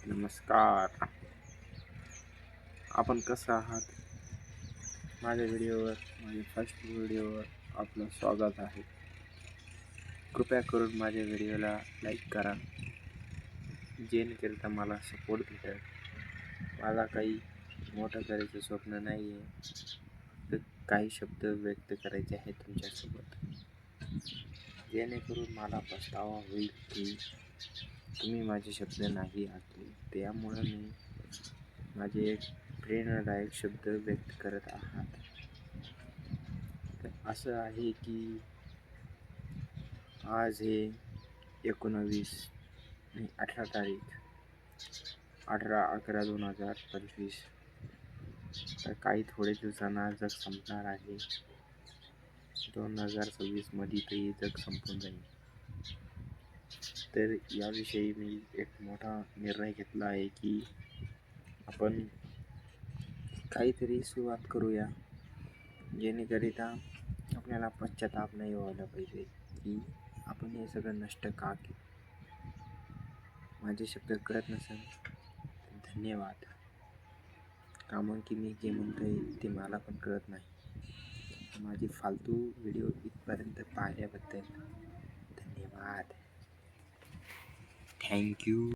नमस्कार. आपण कसं आहात? माझ्या फर्स्ट व्हिडिओवर आपलं स्वागत आहे. कृपया करून माझ्या व्हिडिओला लाईक करा, जेणेकरिता मला सपोर्ट भेटेल. मला काही मोठं करायचं स्वप्न नाही आहे, तर काही शब्द व्यक्त करायचे आहेत तुमच्यासोबत, जेणेकरून मला पछतावा होईल की तुम्ही माझे शब्द नाही ऐकले. त्यामुळं मी माझे एक प्रेरणादायक शब्द व्यक्त करत आहात. तर असं आहे की आज हे 18 तारीख 18/11/2025. तर काही थोडे दिवसांना जग संपणार आहे. 2026 मध्ये ते जग संपून जाईल. तर याविषयी मी एक मोठा निर्णय घेतला आहे की आपण काहीतरी सुरुवात करूया, जेणेकरिता आपल्याला पश्चाताप नाही व्हायला पाहिजे की आपण हे सगळं नष्ट का केलं. माझे शब्द कळत नसेल तर धन्यवाद. कामं की मी जे म्हणतोय ते मला पण कळत नाही. माझी फालतू व्हिडिओ इथपर्यंत पाहिल्याबद्दल धन्यवाद. थँक्यू.